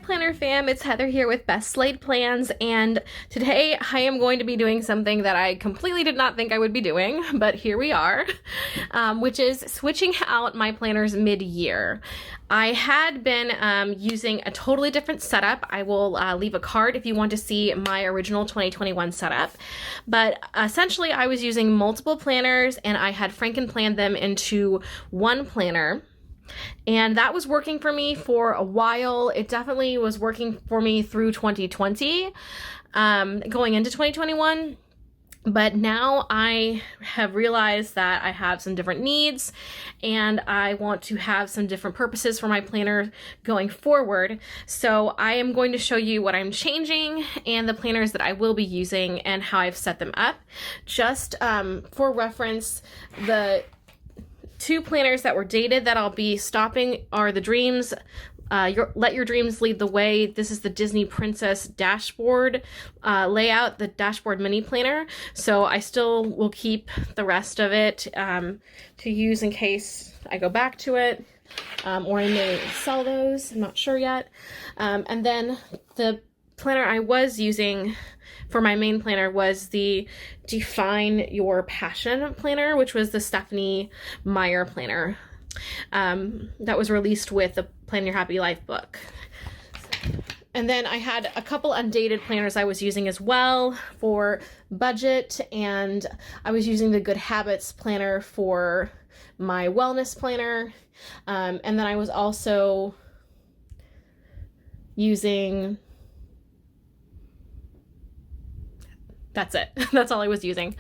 Planner fam, it's Heather here with Best Laid Plans, and today I am going to be doing something that I completely did not think I would be doing, but here we are, which is switching out my planners mid-year. I had been using a totally different setup. I will leave a card if you want to see my original 2021 setup, but essentially I was using multiple planners and I had frankenplanned them into one planner. And that was working for me for a while. It definitely was working for me through 2020, going into 2021. But now I have realized that I have some different needs and I want to have some different purposes for my planner going forward. So I am going to show you what I'm changing and the planners that I will be using and how I've set them up. Just for reference, the two planners that were dated that I'll be stopping are the Dreams, Let Your Dreams Lead the Way. This is the Disney Princess dashboard layout, the dashboard mini planner. So I still will keep the rest of it to use in case I go back to it, or I may sell those. I'm not sure yet. And then the planner I was using for my main planner was the Define Your Passion planner, which was the Stephanie Meyer planner that was released with the Plan Your Happy Life book. And then I had a couple undated planners I was using as well for budget, and I was using the Good Habits planner for my wellness planner, and then I was also using, that's it. That's all I was using.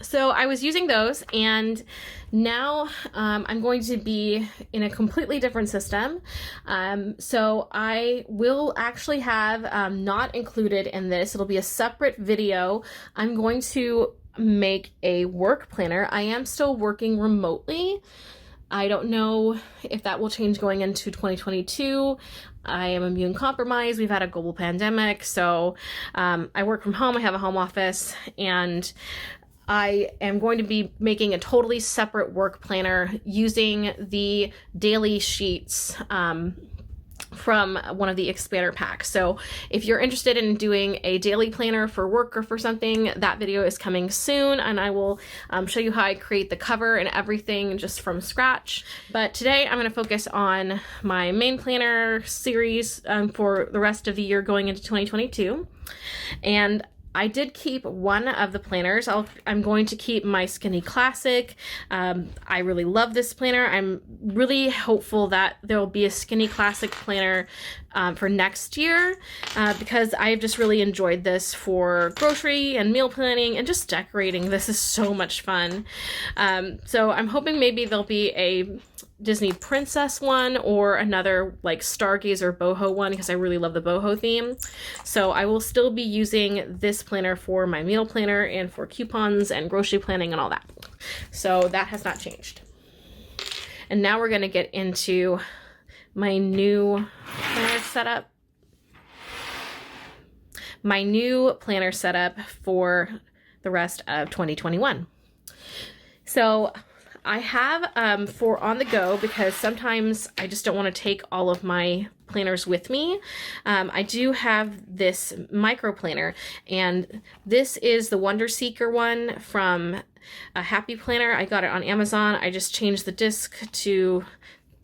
So I was using those, and now I'm going to be in a completely different system. So I will actually have not included in this, it'll be a separate video. I'm going to make a work planner. I am still working remotely. I don't know if that will change going into 2022. I am immune compromised. We've had a global pandemic, so I work from home. I have a home office, and I am going to be making a totally separate work planner using the daily sheets from one of the expander packs. So if you're interested in doing a daily planner for work or for something, that video is coming soon, and I will show you how I create the cover and everything just from scratch. But today I'm going to focus on my main planner series for the rest of the year going into 2022. And I did keep one of the planners. I'm going to keep my Skinny Classic. I really love this planner. I'm really hopeful that there will be a Skinny Classic planner for next year because I've just really enjoyed this for grocery and meal planning and just decorating. This is so much fun. So I'm hoping maybe there'll be a Disney Princess one or another like Stargazer boho one because I really love the boho theme. So I will still be using this planner for my meal planner and for coupons and grocery planning and all that. So that has not changed. And now we're going to get into my new planner setup. My new planner setup for the rest of 2021. So I have for on the go because sometimes I just don't want to take all of my planners with me. I do have this micro planner, and this is the Wonder Seeker one from a Happy Planner. I got it on Amazon. I just changed the disc to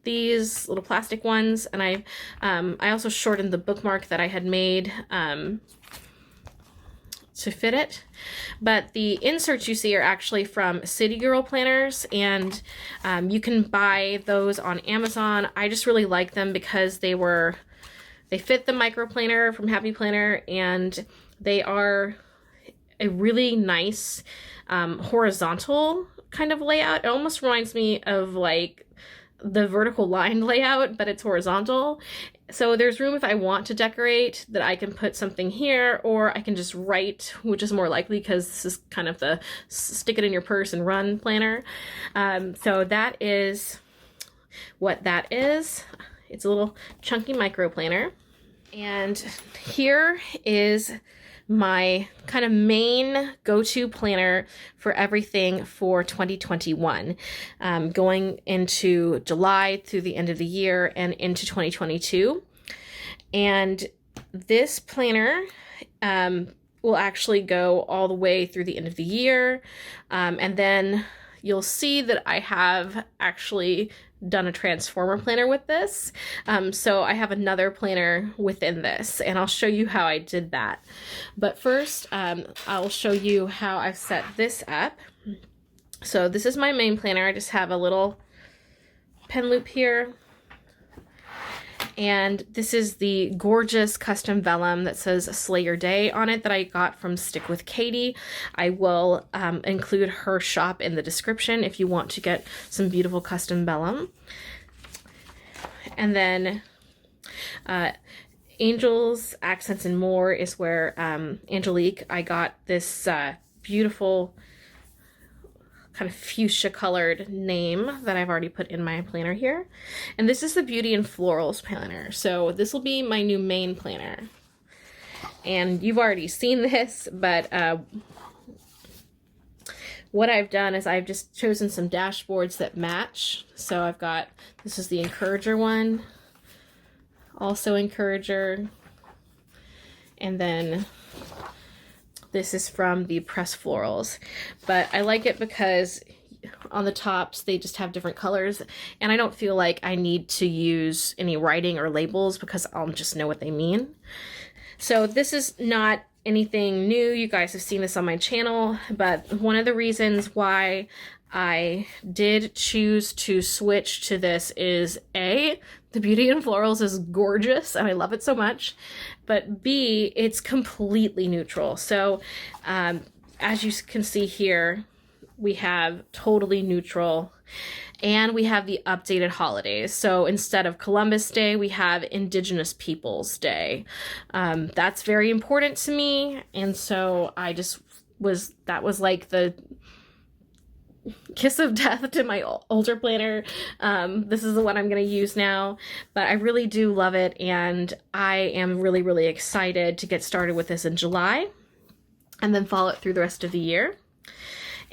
these little plastic ones, and I also shortened the bookmark that I had made to fit it. But the inserts you see are actually from City Girl planners, and you can buy those on Amazon. I just really like them because they fit the micro planner from Happy Planner, and they are a really nice horizontal kind of layout. It almost reminds me of like the vertical line layout, but it's horizontal. So there's room if I want to decorate that I can put something here, or I can just write, which is more likely because this is kind of the stick it in your purse and run planner. So that is what that is. It's a little chunky micro planner. And here is my kind of main go-to planner for everything for 2021, going into July through the end of the year and into 2022. And this planner will actually go all the way through the end of the year. And then you'll see that I have actually done a transformer planner with this. So I have another planner within this, and I'll show you how I did that. But first, I'll show you how I've set this up. So this is my main planner. I just have a little pen loop here. And this is the gorgeous custom vellum that says Slay Your Day on it that I got from Stick with Katie. I will include her shop in the description if you want to get some beautiful custom vellum. And then Angels, Accents, and More is where Angelique, I got this beautiful kind of fuchsia colored name that I've already put in my planner here. And this is the Beauty and Florals planner. So this will be my new main planner. And you've already seen this, but what I've done is I've just chosen some dashboards that match. So I've got, this is the Encourager one, also Encourager, and then this is from the Press Florals. But I like it because on the tops they just have different colors, and I don't feel like I need to use any writing or labels because I'll just know what they mean. So this is not anything new. You guys have seen this on my channel, but one of the reasons why I did choose to switch to this is A, the Beauty and Florals is gorgeous and I love it so much, but B, it's completely neutral. So as you can see here, we have totally neutral, and we have the updated holidays. So instead of Columbus Day, we have Indigenous Peoples Day. That's very important to me, and so I just that was like the kiss of death to my older planner. This is the one I'm going to use now, but I really do love it, and I am really, really excited to get started with this in July and then follow it through the rest of the year.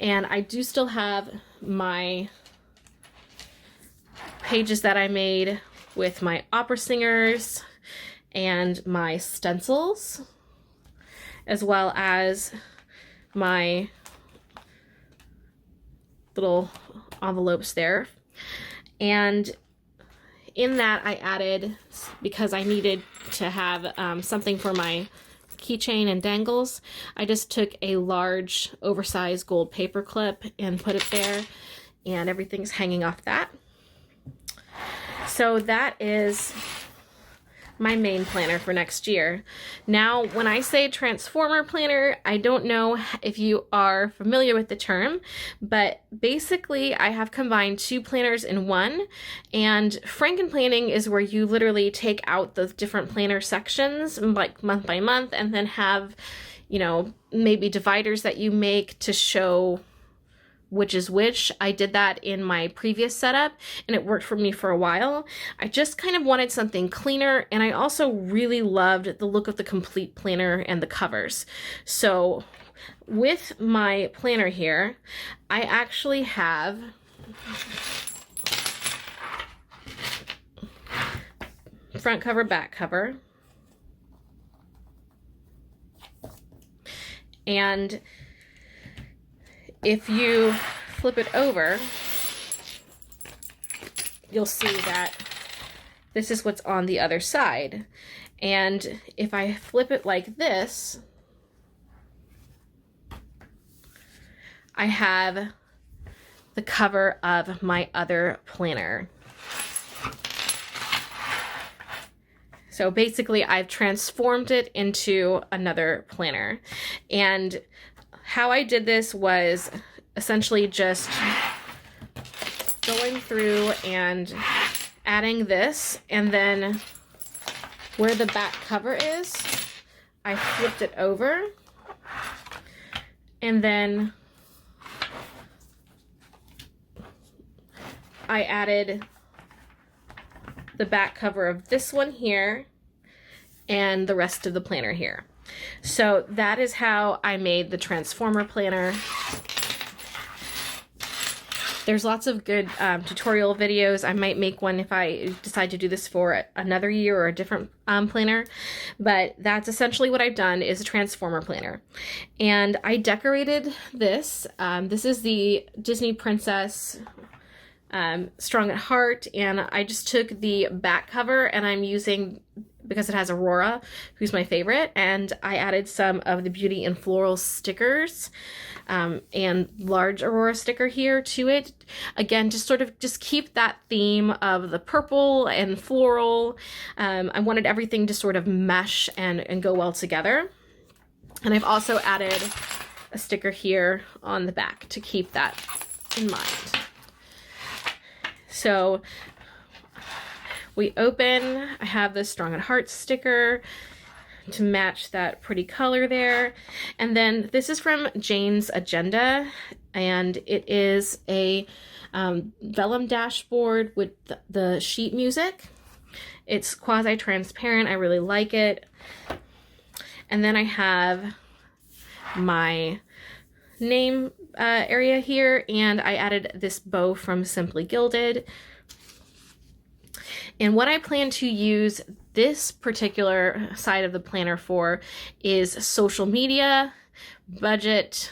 And I do still have my pages that I made with my opera singers and my stencils, as well as my little envelopes there. And in that I added, because I needed to have something for my keychain and dangles, I just took a large oversized gold paper clip and put it there, and everything's hanging off that. So that is my main planner for next year. Now, when I say transformer planner, I don't know if you are familiar with the term, but basically I have combined two planners in one, and frankenplanning is where you literally take out the different planner sections, like month by month, and then have, you know, maybe dividers that you make to show which is which. I did that in my previous setup and it worked for me for a while. I just kind of wanted something cleaner, and I also really loved the look of the complete planner and the covers. So with my planner here, I actually have front cover, back cover, and if you flip it over, you'll see that this is what's on the other side. And if I flip it like this, I have the cover of my other planner. So basically I've transformed it into another planner. And how I did this was essentially just going through and adding this, and then where the back cover is, I flipped it over, and then I added the back cover of this one here and the rest of the planner here. So that is how I made the transformer planner. There's lots of good tutorial videos. I might make one if I decide to do this for another year or a different planner. But that's essentially what I've done, is a transformer planner. And I decorated this. This is the Disney Princess Strong at Heart, and I just took the back cover, and I'm using, because it has Aurora, who's my favorite, and I added some of the Beauty and Floral stickers and large Aurora sticker here to it. Again, just sort of just keep that theme of the purple and floral. I wanted everything to sort of mesh and go well together. And I've also added a sticker here on the back to keep that in mind. So we open, I have this Strong at Heart sticker to match that pretty color there. And then this is from Jane's Agenda, and it is a vellum dashboard with the sheet music. It's quasi-transparent. I really like it. And then I have my name area here, and I added this bow from Simply Gilded. And what I plan to use this particular side of the planner for is social media, budget,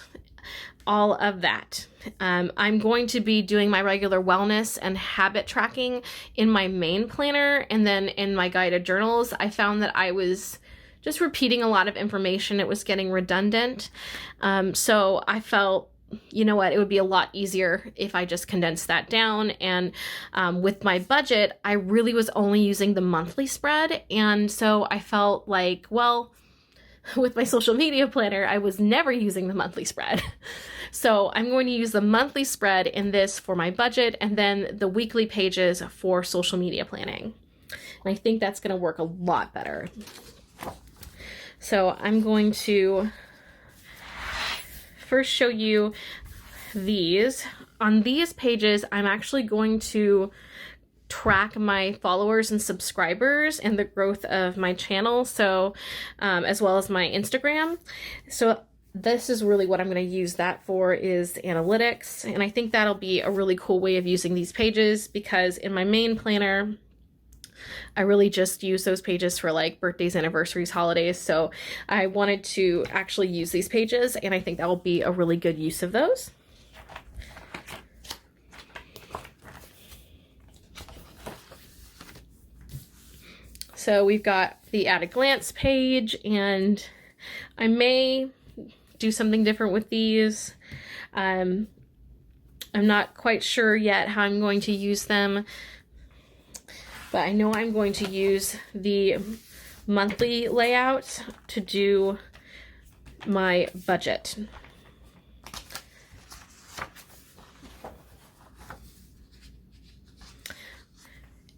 all of that. I'm going to be doing my regular wellness and habit tracking in my main planner, and then in my guided journals, I found that I was just repeating a lot of information. It was getting redundant. So I felt, you know what, it would be a lot easier if I just condensed that down. And with my budget, I really was only using the monthly spread. And so I felt like, well, with my social media planner, I was never using the monthly spread. So I'm going to use the monthly spread in this for my budget, and then the weekly pages for social media planning. And I think that's going to work a lot better. So I'm going to first show you these. On these pages, I'm actually going to track my followers and subscribers and the growth of my channel, so as well as my Instagram. So this is really what I'm going to use that for, is analytics. And I think that'll be a really cool way of using these pages, because in my main planner, I really just use those pages for like birthdays, anniversaries, holidays. So I wanted to actually use these pages, and I think that will be a really good use of those. So we've got the at a glance page, and I may do something different with these. I'm not quite sure yet how I'm going to use them, but I know I'm going to use the monthly layout to do my budget.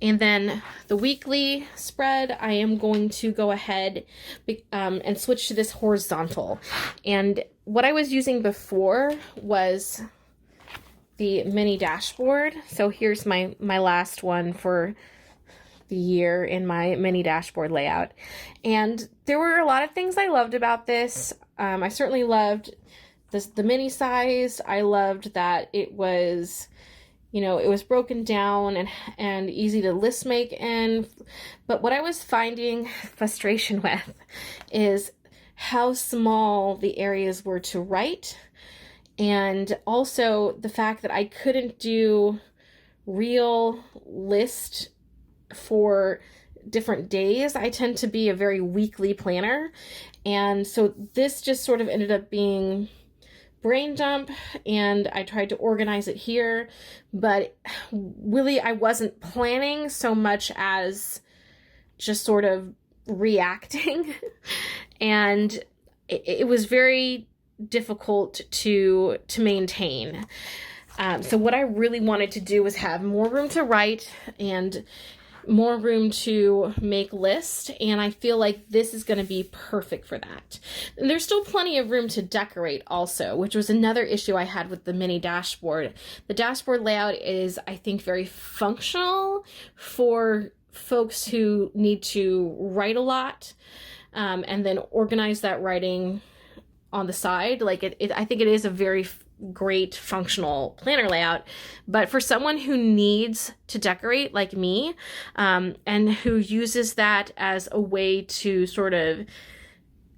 And then the weekly spread, I am going to go ahead and switch to this horizontal. And what I was using before was the mini dashboard. So here's my last one for the year in my mini dashboard layout. And there were a lot of things I loved about this. I certainly loved the mini size. I loved that it was, you know, it was broken down and easy to list make in. But what I was finding frustration with is how small the areas were to write. And also the fact that I couldn't do real list for different days. I tend to be a very weekly planner. And so this just sort of ended up being brain dump, and I tried to organize it here, but really I wasn't planning so much as just sort of reacting. And it was very difficult to maintain. So what I really wanted to do was have more room to write and more room to make lists, and I feel like this is going to be perfect for that. And there's still plenty of room to decorate also, which was another issue I had with the mini dashboard. The dashboard layout is, I think, very functional for folks who need to write a lot and then organize that writing on the side. Like I think it is a very great functional planner layout. But for someone who needs to decorate like me, and who uses that as a way to sort of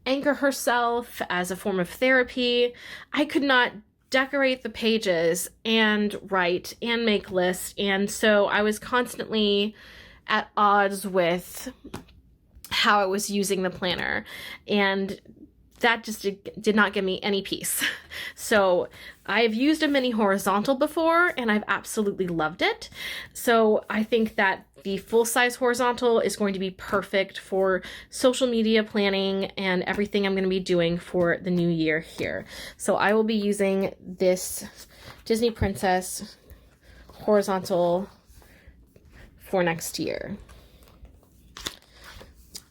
anchor herself as a form of therapy, I could not decorate the pages and write and make lists. And so I was constantly at odds with how I was using the planner, and that just did not give me any peace. So I've used a mini horizontal before and I've absolutely loved it. So I think that the full-size horizontal is going to be perfect for social media planning and everything I'm going to be doing for the new year here. So I will be using this Disney Princess horizontal for next year.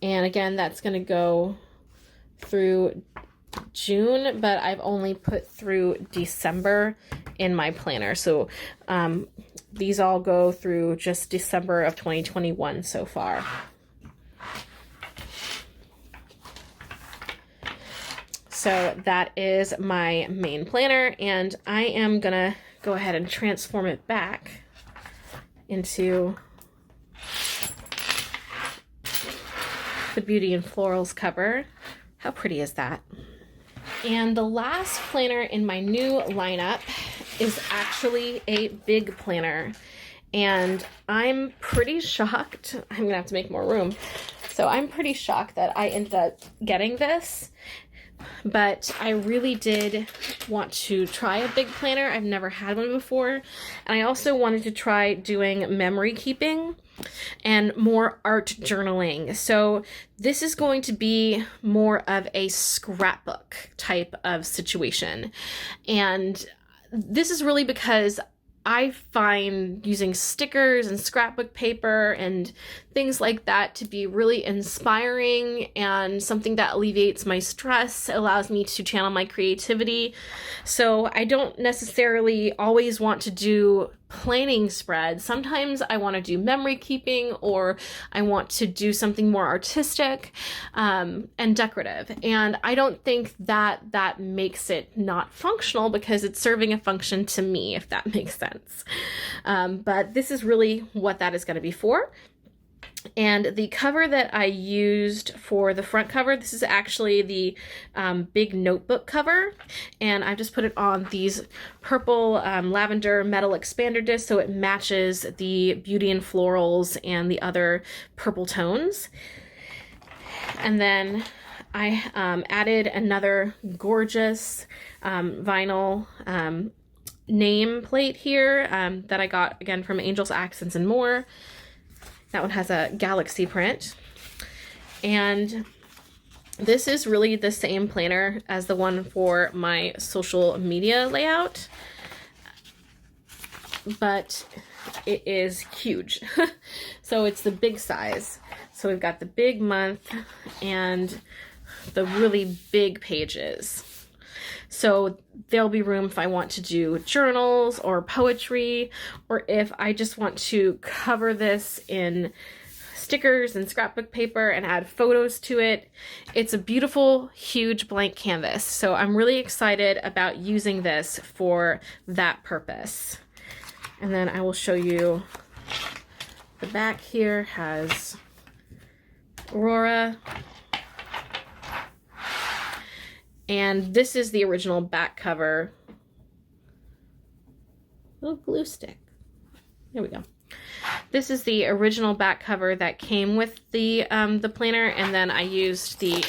And again, that's going to go through June, but I've only put through December in my planner. So these all go through just December of 2021 so far. So that is my main planner, and I am gonna go ahead and transform it back into the Beauty and Florals cover. How pretty is that? And the last planner in my new lineup is actually a big planner. And I'm pretty shocked. I'm gonna have to make more room. So I'm pretty shocked that I ended up getting this. But I really did want to try a big planner. I've never had one before. And I also wanted to try doing memory keeping and more art journaling. So this is going to be more of a scrapbook type of situation. And this is really because I find using stickers and scrapbook paper and things like that to be really inspiring and something that alleviates my stress, allows me to channel my creativity. So I don't necessarily always want to do planning spreads. Sometimes I want to do memory keeping, or I want to do something more artistic and decorative. And I don't think that that makes it not functional, because it's serving a function to me, if that makes sense. But this is really what that is going to be for. And the cover that I used for the front cover, this is actually the big notebook cover. And I just put it on these purple lavender metal expander discs, so it matches the Beauty and Florals and the other purple tones. And then I added another gorgeous vinyl name plate here that I got again from Angels, Accents, and More. That one has a galaxy print. And this is really the same planner as the one for my social media layout, but it is huge. So it's the big size. So we've got the big month and the really big pages. So there'll be room if I want to do journals or poetry, or if I just want to cover this in stickers and scrapbook paper and add photos to it. It's a beautiful, huge blank canvas. So I'm really excited about using this for that purpose. And then I will show you the back here has Aurora. And this is the original back cover. Little glue stick. There we go. This is the original back cover that came with the planner, and then I used the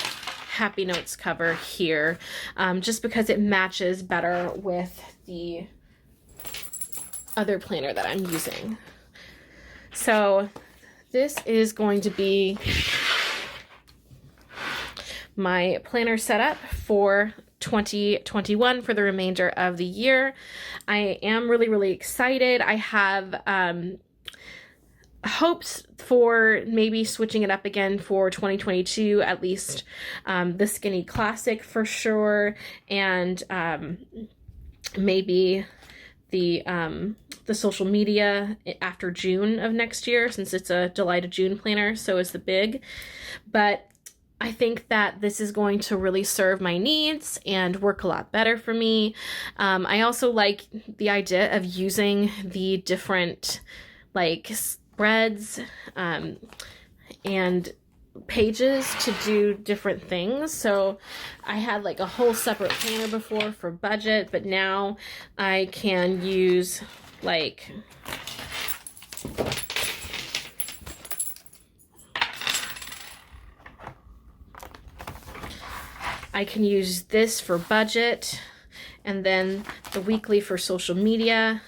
Happy Notes cover here, just because it matches better with the other planner that I'm using. So this is going to be my planner setup for 2021 for the remainder of the year. I am really, really excited. I have hopes for maybe switching it up again for 2022, at least the Skinny Classic for sure, and maybe the social media after June of next year, since it's a July to June planner, so is the big. But I think that this is going to really serve my needs and work a lot better for me. I also like the idea of using the different like spreads and pages to do different things. So I had like a whole separate planner before for budget, but now I can use like this for budget, and then the weekly for social media.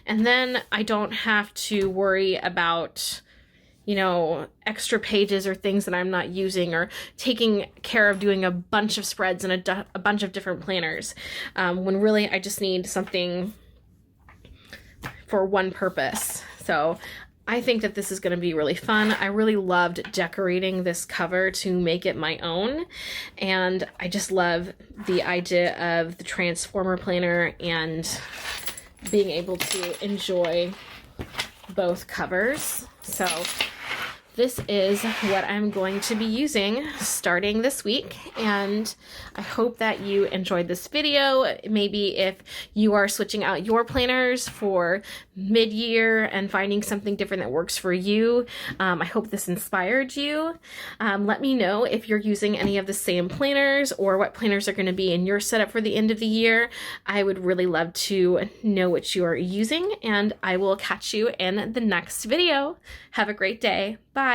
And then I don't have to worry about, you know, extra pages or things that I'm not using, or taking care of doing a bunch of spreads and a bunch of different planners, when really I just need something for one purpose. So I think that this is going to be really fun. I really loved decorating this cover to make it my own, and I just love the idea of the Transformer planner and being able to enjoy both covers. So this is what I'm going to be using starting this week, and I hope that you enjoyed this video. Maybe if you are switching out your planners for mid-year and finding something different that works for you, I hope this inspired you. Let me know if you're using any of the same planners or what planners are going to be in your setup for the end of the year. I would really love to know what you are using, and I will catch you in the next video. Have a great day. Bye.